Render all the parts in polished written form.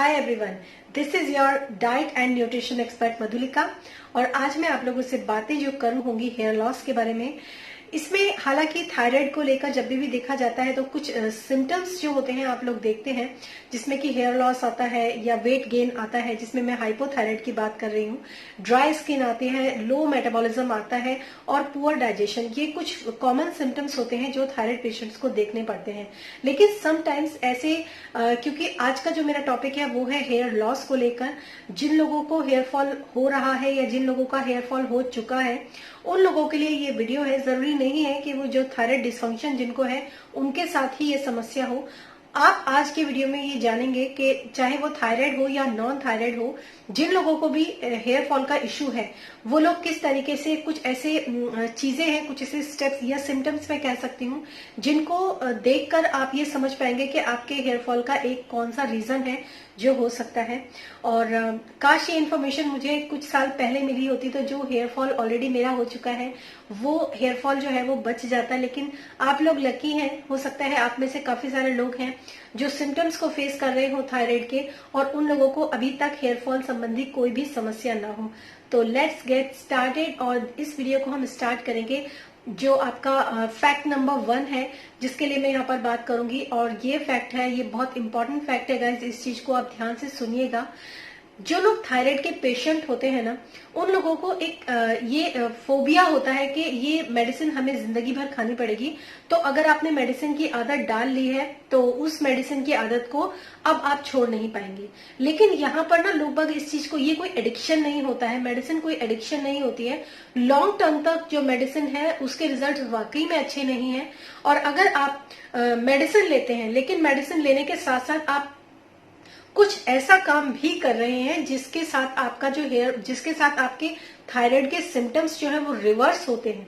Hi everyone, this is your diet and nutrition expert Madhulika. और आज मैं आप लोगों से बातें जो करूँ होंगी हेयर लॉस के बारे में। इसमें हालांकि थायराइड को लेकर जब भी देखा जाता है तो कुछ सिम्टम्स जो होते हैं आप लोग देखते हैं, जिसमें कि हेयर लॉस आता है या वेट गेन आता है, जिसमें मैं हाइपोथायराइड की बात कर रही हूँ, ड्राई स्किन आती है, लो मेटाबॉलिज्म आता है और पुअर डाइजेशन। ये कुछ कॉमन सिम्टम्स होते हैं जो थायराइड पेशेंट्स को देखने पड़ते हैं। लेकिन समटाइम्स ऐसे क्योंकि आज का जो मेरा टॉपिक है वो है हेयर लॉस को लेकर, जिन लोगों को हेयर फॉल हो रहा है या जिन लोगों का हेयर फॉल हो चुका है उन लोगों के लिए ये वीडियो है। जरूरी नहीं है कि वो जो थायराइड डिसफंक्शन जिनको है उनके साथ ही ये समस्या हो। आप आज के वीडियो में ये जानेंगे कि चाहे वो थायराइड हो या नॉन थायराइड हो, जिन लोगों को भी हेयर फॉल का इश्यू है वो लोग किस तरीके से, कुछ ऐसे चीजें हैं, कुछ ऐसे स्टेप्स या सिम्टम्स मैं कह सकती हूँ जिनको देखकर आप ये समझ पाएंगे कि आपके हेयर फॉल का एक कौन सा रीजन है जो हो सकता है। और काश ये इन्फॉर्मेशन मुझे कुछ साल पहले मिली होती तो जो हेयर फॉल ऑलरेडी मेरा हो चुका है वो हेयर फॉल जो है वो बच जाता। लेकिन आप लोग लकी हैं, हो सकता है आप में से काफी सारे लोग हैं जो सिम्टम्स को फेस कर रहे हो थायराइड के, और उन लोगों को अभी तक हेयर फॉल संबंधी कोई भी समस्या ना हो। तो लेट्स गेट स्टार्टेड। और इस वीडियो को हम स्टार्ट करेंगे जो आपका फैक्ट नंबर 1 है, जिसके लिए मैं यहाँ पर बात करूंगी। और ये फैक्ट है, ये बहुत इंपॉर्टेंट फैक्ट है गाइस, इस चीज को आप ध्यान से सुनिएगा। जो लोग थायराइड के पेशेंट होते हैं ना, उन लोगों को एक ये फोबिया होता है कि ये मेडिसिन हमें जिंदगी भर खानी पड़ेगी। तो अगर आपने मेडिसिन की आदत डाल ली है तो उस मेडिसिन की आदत को अब आप छोड़ नहीं पाएंगे। लेकिन यहाँ पर ना लोग बाग इस चीज को, ये कोई एडिक्शन नहीं होता है, मेडिसिन कोई एडिक्शन नहीं होती है। लॉन्ग टर्म तक जो मेडिसिन है उसके रिजल्ट वाकई में अच्छे नहीं है। और अगर आप मेडिसिन लेते हैं लेकिन मेडिसिन लेने के साथ साथ आप कुछ ऐसा काम भी कर रहे हैं जिसके साथ आपका जो हेयर, जिसके साथ आपके थायराइड के सिम्टम्स जो है वो रिवर्स होते हैं,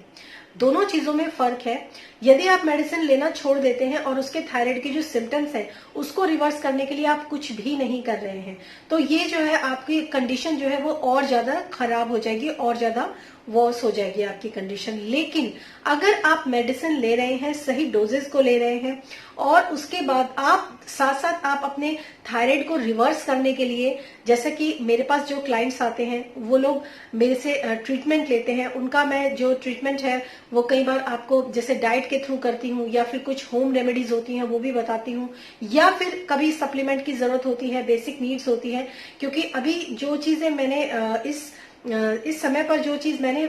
दोनों चीजों में फर्क है। यदि आप मेडिसिन लेना छोड़ देते हैं और उसके थायराइड के जो सिम्टम्स है उसको रिवर्स करने के लिए आप कुछ भी नहीं कर रहे हैं, तो ये जो है आपकी कंडीशन जो है वो और ज्यादा खराब हो जाएगी, और ज्यादा वर्स हो जाएगी आपकी कंडीशन। लेकिन अगर आप मेडिसिन ले रहे हैं, सही डोजेस को ले रहे हैं, और उसके बाद आप साथ साथ आप अपने थायराइड को रिवर्स करने के लिए, जैसे कि मेरे पास जो क्लाइंट्स आते हैं वो लोग मेरे से ट्रीटमेंट लेते हैं, उनका मैं जो ट्रीटमेंट है वो कई बार आपको जैसे डाइट के थ्रू करती हूँ, या फिर कुछ होम रेमेडीज होती हैं वो भी बताती हूँ, या फिर कभी सप्लीमेंट की जरूरत होती है, बेसिक नीड्स होती है। क्योंकि अभी जो चीजें मैंने इस समय पर जो चीज मैंने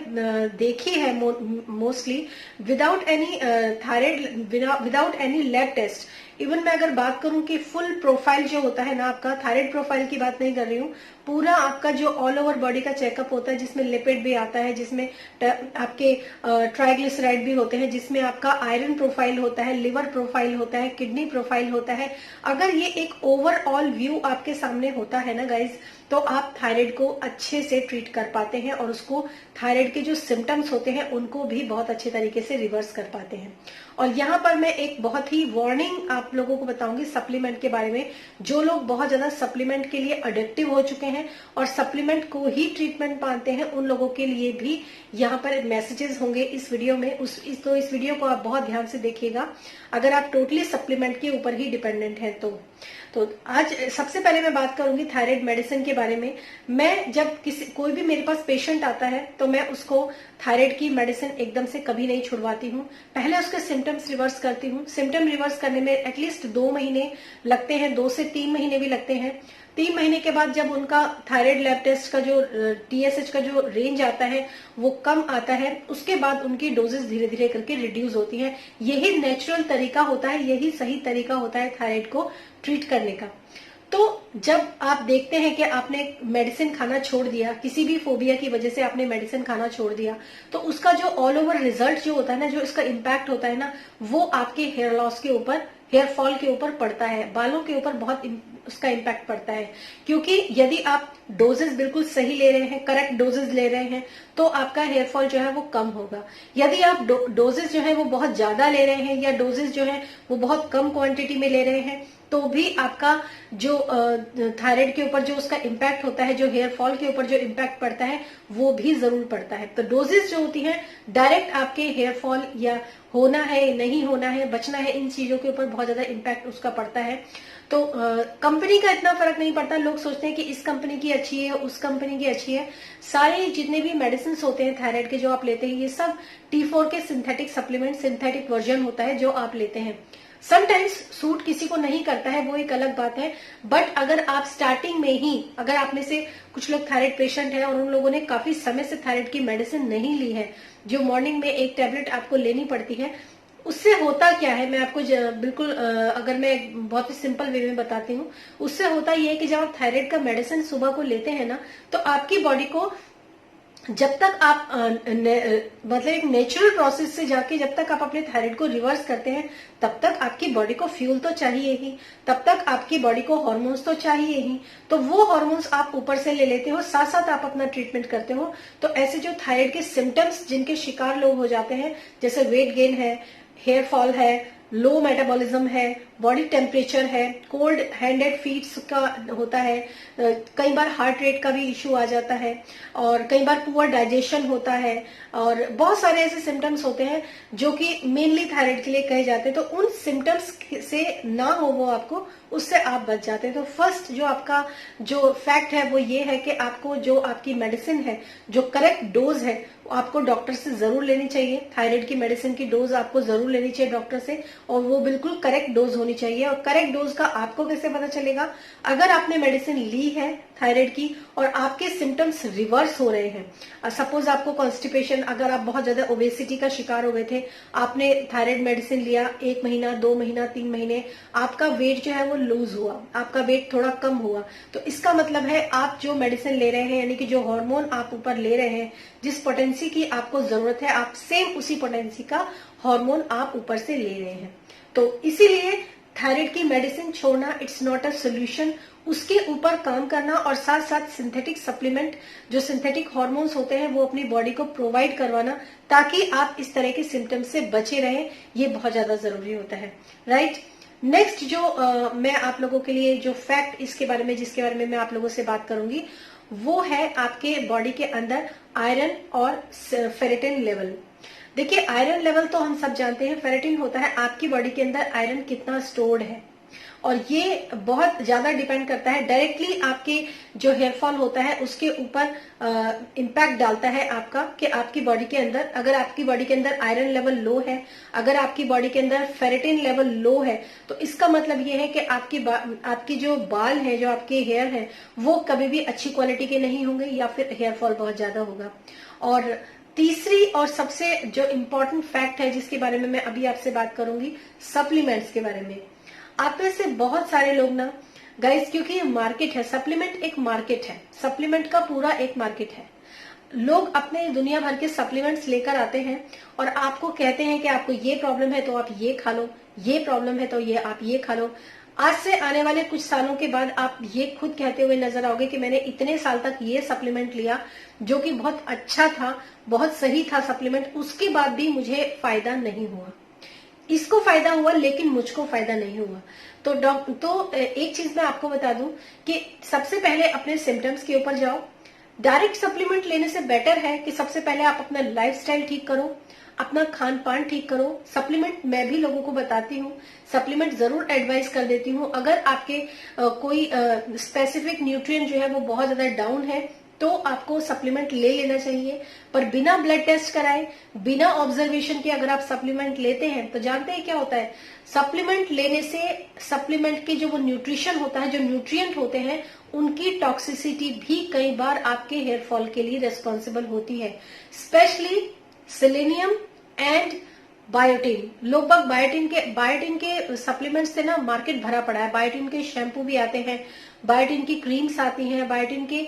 देखी है mostly without any thyroid, without any lab test, even मैं अगर बात करूं कि फुल प्रोफाइल जो होता है ना आपका, थायराइड प्रोफाइल की बात नहीं कर रही हूँ, पूरा आपका जो ऑल ओवर बॉडी का चेकअप होता है, जिसमें लिपिड भी आता है, जिसमें आपके ट्राइग्लिसराइड भी होते हैं, जिसमें आपका आयरन प्रोफाइल होता है, लिवर प्रोफाइल होता है, किडनी प्रोफाइल होता है। अगर ये एक ओवरऑल व्यू आपके सामने होता है ना गाइज, तो आप थायराइड को अच्छे से ट्रीट कर पाते हैं और उसको, थायराइड के जो सिम्टम्स होते हैं उनको भी बहुत अच्छे तरीके से रिवर्स कर पाते हैं। और यहाँ पर मैं एक बहुत ही वार्निंग आप लोगों को बताऊंगी सप्लीमेंट के बारे में। जो लोग बहुत ज्यादा सप्लीमेंट के लिए अडिक्टिव हो चुके हैं और सप्लीमेंट को ही ट्रीटमेंट मानते हैं, उन लोगों के लिए भी यहाँ पर मैसेजेस होंगे इस वीडियो में। तो इस वीडियो को आप बहुत ध्यान से देखिएगा अगर आप टोटली सप्लीमेंट के ऊपर ही डिपेंडेंट हैं तो आज सबसे पहले मैं बात करूंगी थायराइड मेडिसिन के बारे में। मैं जब कोई भी मेरे पास पेशेंट आता है तो मैं उसको थायराइड की मेडिसिन एकदम से कभी नहीं छुड़वाती हूँ। पहले उसके सिम्टम्स रिवर्स करती हूँ। सिम्टम रिवर्स करने में एटलीस्ट 2 महीने लगते हैं, 2 से 3 महीने भी लगते हैं। 3 महीने के बाद जब उनका थायराइड लैब टेस्ट का जो TSH का जो रेंज आता है वो कम आता है, उसके बाद उनकी डोजेस धीरे धीरे करके रिड्यूस होती है। यही नेचुरल तरीका होता है, यही सही तरीका होता है थायराइड को ट्रीट करने का। तो जब आप देखते हैं कि आपने मेडिसिन खाना छोड़ दिया, किसी भी फोबिया की वजह से आपने मेडिसिन खाना छोड़ दिया, तो उसका जो ऑल ओवर रिजल्ट जो होता है ना, जो इसका इम्पैक्ट होता है ना, वो आपके हेयर लॉस के ऊपर, हेयर फॉल के ऊपर पड़ता है, बालों के ऊपर बहुत उसका इम्पैक्ट पड़ता है। क्योंकि यदि आप डोजेस बिल्कुल सही ले रहे हैं, करेक्ट डोजेस ले रहे हैं, तो आपका हेयर फॉल जो है वो कम होगा। यदि आप डोजेस जो है वो बहुत ज्यादा ले रहे हैं या डोजेस जो है वो बहुत कम क्वांटिटी में ले रहे हैं, तो भी आपका जो थायराइड के ऊपर जो उसका इम्पैक्ट होता है, जो हेयर फॉल के ऊपर जो इम्पैक्ट पड़ता है, वो भी जरूर पड़ता है। तो डोजेस जो होती हैं डायरेक्ट आपके हेयर फॉल या होना है नहीं होना है, बचना है, इन चीजों के ऊपर बहुत ज्यादा इम्पैक्ट उसका पड़ता है। तो कंपनी का इतना फर्क नहीं पड़ता। लोग सोचते हैं कि इस कंपनी की अच्छी है, उस कंपनी की अच्छी है। सारे जितने भी मेडिसिन होते हैं थायराइड के जो आप लेते हैं, ये सब T4 के सिंथेटिक सप्लीमेंट, सिंथेटिक वर्जन होता है जो आप लेते हैं। समटाइम्स सूट किसी को नहीं करता है, वो एक अलग बात है। बट अगर आप स्टार्टिंग में ही, अगर आप में से कुछ लोग थायराइड पेशेंट हैं और उन लोगों ने काफी समय से थायराइड की मेडिसिन नहीं ली है, जो मॉर्निंग में एक टैबलेट आपको लेनी पड़ती है, उससे होता क्या है मैं आपको बिल्कुल अगर मैं बहुत ही सिंपल वे में बताती हूँ। उससे होता यह है कि जब आप थायराइड का मेडिसिन सुबह को लेते हैं ना, तो आपकी बॉडी को जब तक आप मतलब एक नेचुरल प्रोसेस से जाके जब तक आप अपने थायराइड को रिवर्स करते हैं, तब तक आपकी बॉडी को फ्यूल तो चाहिए ही, तब तक आपकी बॉडी को हार्मोन्स तो चाहिए ही। तो वो हार्मोन्स आप ऊपर से ले लेते हो, साथ साथ आप अपना ट्रीटमेंट करते हो। तो ऐसे जो थायराइड के सिम्टम्स जिनके शिकार लोग हो जाते हैं, जैसे वेट गेन है, हेयर फॉल है, लो मेटाबॉलिज्म है, बॉडी टेम्परेचर है, कोल्ड हैंडेड फीट्स का होता है, कई बार हार्ट रेट का भी इश्यू आ जाता है, और कई बार पुअर डाइजेशन होता है, और बहुत सारे ऐसे सिम्टम्स होते हैं जो कि मेनली थायराइड के लिए कहे जाते हैं। तो उन सिम्टम्स से ना हो वो आपको, उससे आप बच जाते हैं। तो फर्स्ट जो आपका जो फैक्ट है वो ये है कि आपको जो आपकी मेडिसिन है, जो करेक्ट डोज है, आपको डॉक्टर से जरूर लेनी चाहिए। थायराइड की मेडिसिन की डोज आपको जरूर लेनी चाहिए डॉक्टर से, और वो बिल्कुल करेक्ट डोज होनी चाहिए। और करेक्ट डोज का आपको कैसे पता चलेगा? अगर आपने मेडिसिन ली है थायराइड की और आपके सिम्टम्स रिवर्स हो रहे हैं, सपोज आपको कॉन्स्टिपेशन, अगर आप बहुत ज्यादा ओबेसिटी का शिकार हो गए थे, आपने थायराइड मेडिसिन लिया 1 महीना, 2 महीना, 3 महीने, आपका वेट जो है वो लूज हुआ, आपका वेट थोड़ा कम हुआ, तो इसका मतलब है आप जो मेडिसिन ले रहे हैं, यानी कि जो हार्मोन आप ऊपर ले रहे हैं, जिस पोटेंसी की आपको जरूरत है, आप सेम उसी पोटेंसी का हार्मोन आप ऊपर से ले रहे हैं। तो इसीलिए थायराइड की मेडिसिन छोड़ना इट्स नॉट अ सोल्यूशन। उसके ऊपर काम करना और साथ साथ सिंथेटिक सप्लीमेंट, जो सिंथेटिक हार्मोन्स होते हैं, वो अपनी बॉडी को प्रोवाइड करवाना, ताकि आप इस तरह के सिम्टम्स से बचे रहें, ये बहुत ज्यादा जरूरी होता है। राइट। नेक्स्ट जो मैं आप लोगों के लिए जो फैक्ट इसके बारे में, जिसके बारे में मैं आप लोगों से बात करूंगी, वो है आपके बॉडी के अंदर आयरन और फेरेटिन लेवल। देखिए, आयरन लेवल तो हम सब जानते हैं, फेरेटिन होता है आपकी बॉडी के अंदर आयरन कितना स्टोर्ड है, और ये बहुत ज्यादा डिपेंड करता है, डायरेक्टली आपके जो हेयर फॉल होता है उसके ऊपर इम्पैक्ट डालता है आपका, कि आपकी बॉडी के अंदर, अगर आपकी बॉडी के अंदर आयरन लेवल लो है, अगर आपकी बॉडी के अंदर फेरेटिन लेवल लो है, तो इसका मतलब ये है कि आपकी जो बाल है, जो आपके हेयर है, वो कभी भी अच्छी क्वालिटी के नहीं होंगे, या फिर हेयर फॉल बहुत ज्यादा होगा। और तीसरी और सबसे जो इम्पोर्टेंट फैक्ट है जिसके बारे में मैं अभी आपसे बात करूंगी, सप्लीमेंट्स के बारे में। आप में से बहुत सारे लोग ना गाइस, क्योंकि ये मार्केट है, सप्लीमेंट एक मार्केट है, सप्लीमेंट का पूरा एक मार्केट है। लोग अपने दुनिया भर के सप्लीमेंट्स लेकर आते हैं और आपको कहते हैं कि आपको ये प्रॉब्लम है तो आप ये खा लो, ये प्रॉब्लम है तो ये आप ये खा लो। आज से आने वाले कुछ सालों के बाद आप ये खुद कहते हुए नजर आओगे कि मैंने इतने साल तक ये सप्लीमेंट लिया, जो कि बहुत अच्छा था, बहुत सही था सप्लीमेंट, उसके बाद भी मुझे फायदा नहीं हुआ। इसको फायदा हुआ लेकिन मुझको फायदा नहीं हुआ। तो एक चीज मैं आपको बता दूं कि सबसे पहले अपने सिम्टम्स के ऊपर जाओ। डायरेक्ट सप्लीमेंट लेने से बेटर है कि सबसे पहले आप अपना लाइफस्टाइल ठीक करो, अपना खान पान ठीक करो। सप्लीमेंट मैं भी लोगों को बताती हूँ, सप्लीमेंट जरूर एडवाइस कर देती हूँ। अगर आपके कोई स्पेसिफिक न्यूट्रिएंट जो है वो बहुत ज्यादा डाउन है, तो आपको सप्लीमेंट ले लेना चाहिए, पर बिना ब्लड टेस्ट कराए, बिना ऑब्जर्वेशन के अगर आप सप्लीमेंट लेते हैं, तो जानते हैं क्या होता है? सप्लीमेंट लेने से सप्लीमेंट के जो वो न्यूट्रिशन होता है, जो न्यूट्रिएंट होते हैं, उनकी टॉक्सिसिटी भी कई बार आपके हेयर फॉल के लिए रेस्पॉन्सिबल होती है, स्पेशली सेलेनियम एंड बायोटिन। लोग बाग बायोटिन के सप्लीमेंट से ना मार्केट भरा पड़ा है। बायोटिन के शैम्पू भी आते हैं, बायोटिन की क्रीम्स आती हैं, बायोटिन के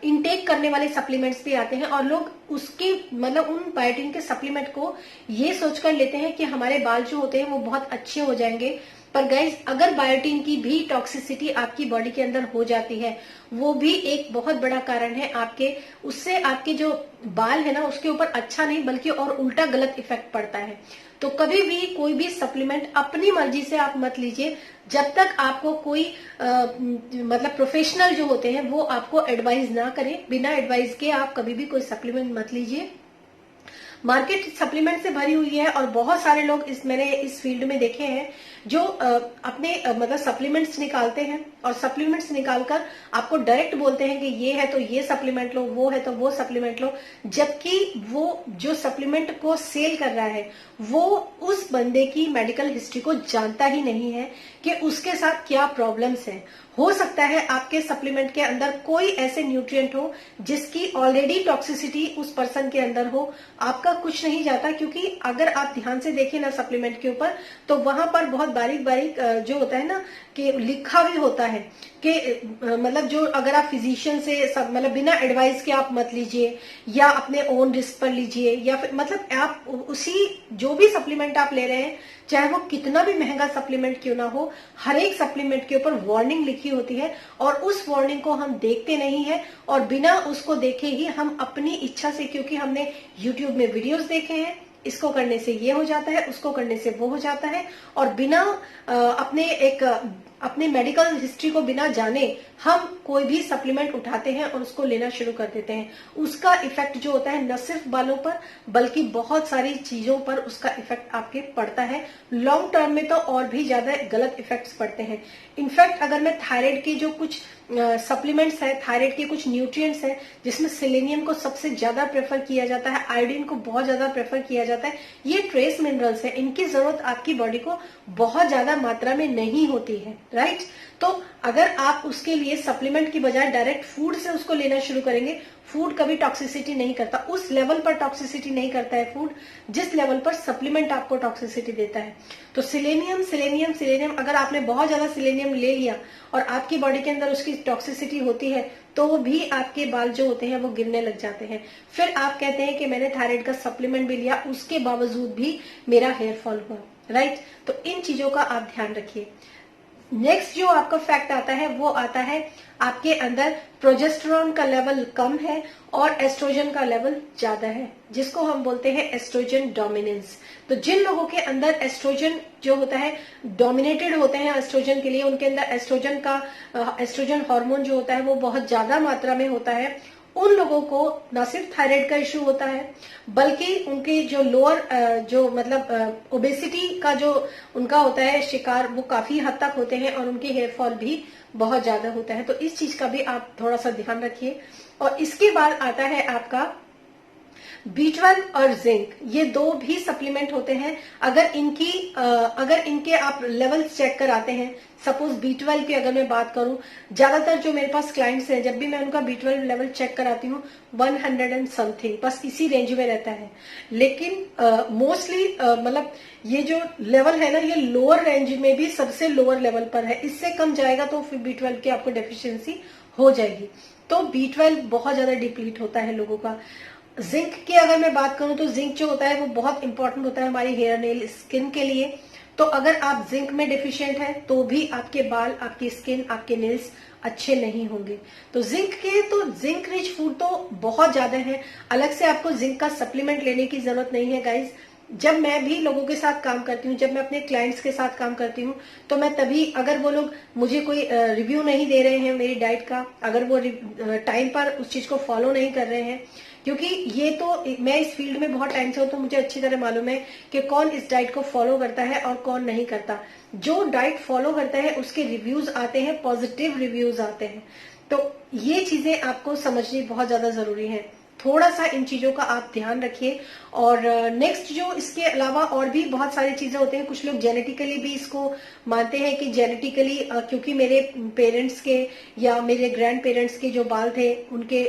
इनटेक करने वाले सप्लीमेंट्स भी आते हैं, और लोग उसके मतलब उन बायोटिन के सप्लीमेंट को ये सोचकर लेते हैं कि हमारे बाल जो होते हैं वो बहुत अच्छे हो जाएंगे। पर गाइज, अगर बायोटिन की भी टॉक्सिसिटी आपकी बॉडी के अंदर हो जाती है, वो भी एक बहुत बड़ा कारण है आपके, उससे आपके जो बाल है ना उसके ऊपर अच्छा नहीं बल्कि और उल्टा गलत इफेक्ट पड़ता है। तो कभी भी कोई भी सप्लीमेंट अपनी मर्जी से आप मत लीजिए, जब तक आपको कोई मतलब प्रोफेशनल जो होते हैं वो आपको एडवाइस ना करें। बिना एडवाइस के आप कभी भी कोई सप्लीमेंट मत लीजिए। मार्केट सप्लीमेंट से भरी हुई है और बहुत सारे लोग मैंने इस फील्ड में देखे हैं जो अपने मतलब सप्लीमेंट्स निकालते हैं और सप्लीमेंट्स निकालकर आपको डायरेक्ट बोलते हैं कि ये है तो ये सप्लीमेंट लो, वो है तो वो सप्लीमेंट लो, जबकि वो जो सप्लीमेंट को सेल कर रहा है वो उस बंदे की मेडिकल हिस्ट्री को जानता ही नहीं है कि उसके साथ क्या प्रॉब्लम्स हैं। हो सकता है आपके सप्लीमेंट के अंदर कोई ऐसे न्यूट्रिएंट हो जिसकी ऑलरेडी टॉक्सिसिटी उस पर्सन के अंदर हो, आपका कुछ नहीं जाता, क्योंकि अगर आप ध्यान से देखें ना सप्लीमेंट के ऊपर तो वहां पर बहुत बारीक बारीक जो होता है ना कि लिखा भी होता है कि मतलब जो अगर आप फिजिशियन से मतलब बिना एडवाइस के आप मत लीजिए या अपने ओन रिस्क पर लीजिए, या फिर मतलब आप उसी जो भी सप्लीमेंट आप ले रहे हैं चाहे वो कितना भी महंगा सप्लीमेंट क्यों ना हो, हर एक सप्लीमेंट के ऊपर वार्निंग लिखी होती है और उस वार्निंग को हम देखते नहीं है और बिना उसको देखे ही हम अपनी इच्छा से, क्योंकि हमने यूट्यूब में वीडियोस देखे हैं इसको करने से ये हो जाता है, उसको करने से वो हो जाता है, और बिना अपने मेडिकल हिस्ट्री को बिना जाने हम कोई भी सप्लीमेंट उठाते हैं और उसको लेना शुरू कर देते हैं। उसका इफेक्ट जो होता है न सिर्फ बालों पर बल्कि बहुत सारी चीजों पर उसका इफेक्ट आपके पड़ता है। लॉन्ग टर्म में तो और भी ज्यादा गलत इफेक्ट्स पड़ते हैं। इनफैक्ट अगर मैं थायराइड के जो कुछ सप्लीमेंट्स है, थायराइड के कुछ न्यूट्रिएंट्स हैं जिसमें सेलेनियम को सबसे ज्यादा प्रेफर किया जाता है, आयोडीन को बहुत ज्यादा प्रेफर किया जाता है, ये ट्रेस मिनरल्स है, इनकी जरूरत आपकी बॉडी को बहुत ज्यादा मात्रा में नहीं होती है, राइट। तो अगर आप उसके लिए सप्लीमेंट की बजाय डायरेक्ट फूड से उसको लेना शुरू करेंगे, फूड कभी टॉक्सिसिटी नहीं करता, उस लेवल पर टॉक्सिसिटी नहीं करता है फूड जिस लेवल पर सप्लीमेंट आपको टॉक्सिसिटी देता है। तो सिलेनियम सिलेनियम सिलेनियम, अगर आपने बहुत ज्यादा सिलेनियम ले लिया और आपकी बॉडी के अंदर उसकी टॉक्सिसिटी होती है तो भी आपके बाल जो होते हैं वो गिरने लग जाते हैं। फिर आप कहते हैं कि मैंने थायराइड का सप्लीमेंट भी लिया उसके बावजूद भी मेरा हेयर फॉल हुआ, राइट। तो इन चीजों का आप ध्यान रखिए। नेक्स्ट जो आपका फैक्ट आता है वो आता है आपके अंदर प्रोजेस्टेरॉन का लेवल कम है और एस्ट्रोजन का लेवल ज्यादा है, जिसको हम बोलते हैं एस्ट्रोजन डोमिनेंस। तो जिन लोगों के अंदर एस्ट्रोजन जो होता है डोमिनेटेड होते हैं एस्ट्रोजन के लिए, उनके अंदर एस्ट्रोजन हार्मोन जो होता है वो बहुत ज्यादा मात्रा में होता है, उन लोगों को न सिर्फ थायराइड का इश्यू होता है बल्कि उनके जो लोअर जो मतलब ओबेसिटी का जो उनका होता है शिकार, वो काफी हद तक होते हैं और उनके हेयर फॉल भी बहुत ज्यादा होता है। तो इस चीज का भी आप थोड़ा सा ध्यान रखिए। और इसके बाद आता है आपका B12 और जिंक, ये दो भी सप्लीमेंट होते हैं। अगर इनके आप लेवल्स चेक कराते हैं, सपोज B12 की अगर मैं बात करूं, ज्यादातर जो मेरे पास क्लाइंट्स हैं जब भी मैं उनका B12 लेवल चेक कराती हूँ 100 एंड समथिंग, बस इसी रेंज में रहता है। लेकिन मोस्टली मतलब ये जो लेवल है ना ये लोअर रेंज में भी सबसे लोअर लेवल पर है, इससे कम जाएगा तो फिर B12 की आपको डेफिशिएंसी हो जाएगी। तो B12 बहुत ज्यादा डिप्लीट होता है लोगों का। जिंक की अगर मैं बात करूं तो जिंक जो होता है वो बहुत इंपॉर्टेंट होता है हमारी हेयर नेल स्किन के लिए। तो अगर आप जिंक में डिफिशिएंट है तो भी आपके बाल, आपकी स्किन, आपके नेल्स अच्छे नहीं होंगे। तो जिंक रिच फूड तो बहुत ज्यादा है, अलग से आपको जिंक का सप्लीमेंट लेने की जरूरत नहीं है गाइज। जब मैं भी लोगों के साथ काम करती हूँ, जब मैं अपने क्लाइंट्स के साथ काम करती हूँ तो मैं तभी, अगर वो लोग मुझे कोई रिव्यू नहीं दे रहे हैं मेरी डाइट का, अगर वो टाइम पर उस चीज को फॉलो नहीं कर रहे हैं, क्योंकि ये तो मैं इस फील्ड में बहुत टाइम से हूं तो मुझे अच्छी तरह मालूम है कि कौन इस डाइट को फॉलो करता है और कौन नहीं करता। जो डाइट फॉलो करता है उसके रिव्यूज आते हैं, पॉजिटिव रिव्यूज आते हैं। तो ये चीजें आपको समझनी बहुत ज्यादा जरूरी है। थोड़ा सा इन चीजों का आप ध्यान रखिए। और नेक्स्ट जो इसके अलावा और भी बहुत सारी चीजें होती हैं, कुछ लोग जेनेटिकली भी इसको मानते हैं कि जेनेटिकली क्योंकि मेरे पेरेंट्स के या मेरे ग्रैंड पेरेंट्स के जो बाल थे उनके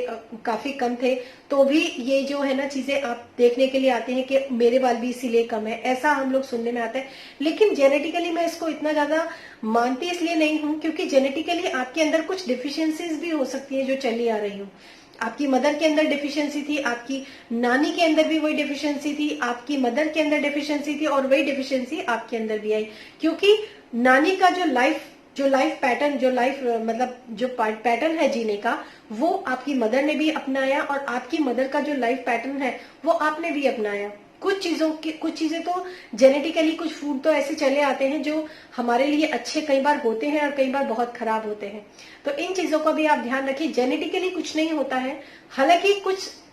काफी कम थे, तो भी ये जो है ना चीजें आप देखने के लिए आते हैं कि मेरे बाल भी इसीलिए कम है, ऐसा हम लोग सुनने में आता है। लेकिन जेनेटिकली मैं इसको इतना ज्यादा मानती इसलिए नहीं हूं क्योंकि जेनेटिकली आपके अंदर कुछ डिफिशियंसीज भी हो सकती है जो चली आ रही हूँ। आपकी मदर के अंदर डिफिशियंसी थी, आपकी नानी के अंदर भी वही डिफिशियंसी थी, आपकी मदर के अंदर डिफिशियंसी थी और वही डिफिशियंसी आपके अंदर भी आई, क्योंकि नानी का जो लाइफ पैटर्न, जो लाइफ मतलब जो पैटर्न है जीने का, वो आपकी मदर ने भी अपनाया और आपकी मदर का जो लाइफ पैटर्न है वो आपने भी अपनाया। कुछ चीजें तो जेनेटिकली, कुछ फूड तो ऐसे चले आते हैं जो हमारे लिए अच्छे कई बार होते हैं और कई बार बहुत खराब होते हैं। तो इन चीजों का भी आप ध्यान रखिए। जेनेटिकली कुछ नहीं होता है, हालांकि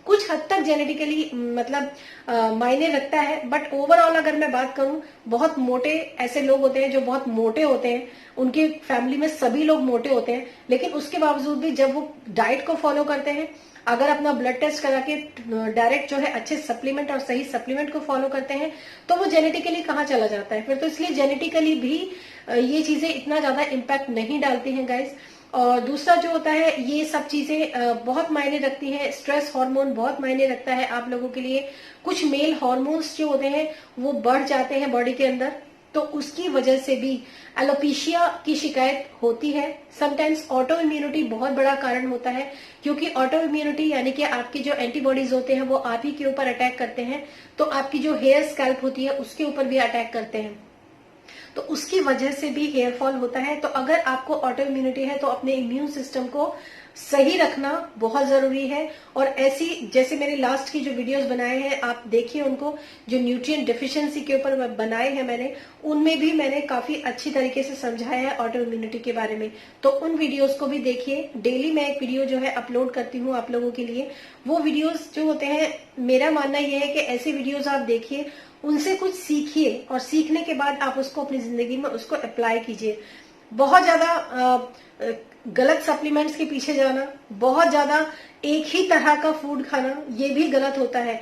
कुछ हद तक जेनेटिकली मतलब मायने रखता है, बट ओवरऑल अगर मैं बात करूं, बहुत मोटे ऐसे लोग होते हैं जो बहुत मोटे होते हैं, उनकी फैमिली में सभी लोग मोटे होते हैं, लेकिन उसके बावजूद भी जब वो डाइट को फॉलो करते हैं, अगर अपना ब्लड टेस्ट करा के डायरेक्ट जो है अच्छे सप्लीमेंट और सही सप्लीमेंट को फॉलो करते हैं, तो वो जेनेटिकली कहाँ चला जाता है फिर। तो इसलिए जेनेटिकली भी ये चीजें इतना ज्यादा इम्पैक्ट नहीं डालती हैं गाइज। और दूसरा जो होता है, ये सब चीजें बहुत मायने रखती हैं। स्ट्रेस हार्मोन बहुत मायने रखता है आप लोगों के लिए। कुछ मेल हार्मोन्स जो होते हैं वो बढ़ जाते हैं बॉडी के अंदर, तो उसकी वजह से भी एलोपेशिया की शिकायत होती है। समटाइम्स ऑटो इम्यूनिटी बहुत बड़ा कारण होता है, क्योंकि ऑटो इम्यूनिटी यानी कि आपके जो एंटीबॉडीज होते हैं वो आप ही के ऊपर अटैक करते हैं, तो आपकी जो हेयर स्कैल्प होती है उसके ऊपर भी अटैक करते हैं, तो उसकी वजह से भी हेयर फॉल होता है। तो अगर आपको ऑटो इम्यूनिटी है तो अपने इम्यून सिस्टम को सही रखना बहुत जरूरी है। और ऐसी जैसे मैंने लास्ट की जो वीडियोस बनाए हैं आप देखिए उनको, जो न्यूट्रिएंट डेफिशिएंसी के ऊपर बनाए हैं मैंने, उनमें भी मैंने काफी अच्छी तरीके से समझाया है ऑटो इम्यूनिटी के बारे में। तो उन वीडियोस को भी देखिए। डेली मैं एक वीडियो जो है अपलोड करती हूँ आप लोगों के लिए। वो वीडियोस जो होते हैं, मेरा मानना यह है कि ऐसे वीडियोस आप देखिए, उनसे कुछ सीखिए और सीखने के बाद आप उसको अपनी जिंदगी में उसको अप्लाई कीजिए। बहुत ज्यादा गलत सप्लीमेंट्स के पीछे जाना, बहुत ज्यादा एक ही तरह का फूड खाना, ये भी गलत होता है।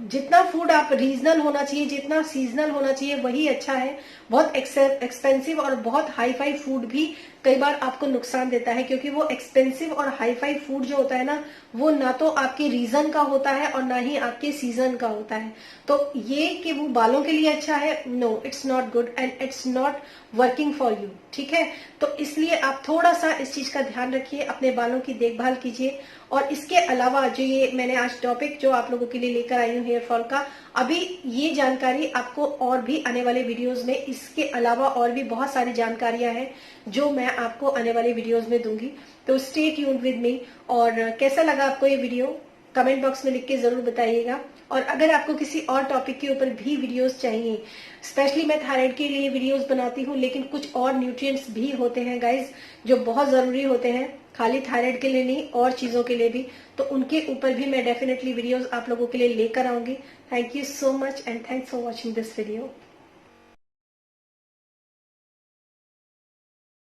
जितना फूड आप रीजनल होना चाहिए, जितना सीजनल होना चाहिए वही अच्छा है। बहुत एक्सपेंसिव और बहुत हाई फाई फूड भी कई बार आपको नुकसान देता है, क्योंकि वो एक्सपेंसिव और हाई फाई फूड जो होता है ना, वो ना तो आपके रीजन का होता है और ना ही आपके सीजन का होता है। तो ये कि वो बालों के लिए अच्छा है, no, it's not good and it's not working for you. ठीक है, तो इसलिए आप थोड़ा सा इस चीज का ध्यान रखिए, अपने बालों की देखभाल कीजिए। और इसके अलावा जो ये मैंने आज टॉपिक जो आप लोगों के लिए लेकर आई हूँ हेयर फॉल का, अभी ये जानकारी आपको और भी आने वाले वीडियोस में, इसके अलावा और भी बहुत सारी जानकारियां हैं जो मैं आपको आने वाले वीडियोस में दूंगी। तो स्टे ट्यून्ड विद मी। और कैसा लगा आपको ये वीडियो कमेंट बॉक्स में लिख के जरूर बताइएगा। और अगर आपको किसी और टॉपिक के ऊपर भी वीडियोस चाहिए, स्पेशली मैं थायराइड के लिए वीडियोस बनाती हूँ, लेकिन कुछ और न्यूट्रिएंट्स भी होते हैं गाइज जो बहुत जरूरी होते हैं, खाली थायराइड के लिए नहीं और चीजों के लिए भी, तो उनके ऊपर भी मैं डेफिनेटली वीडियोस आप लोगों के लिए लेकर आऊंगी। Thank you so much and thanks for watching this video.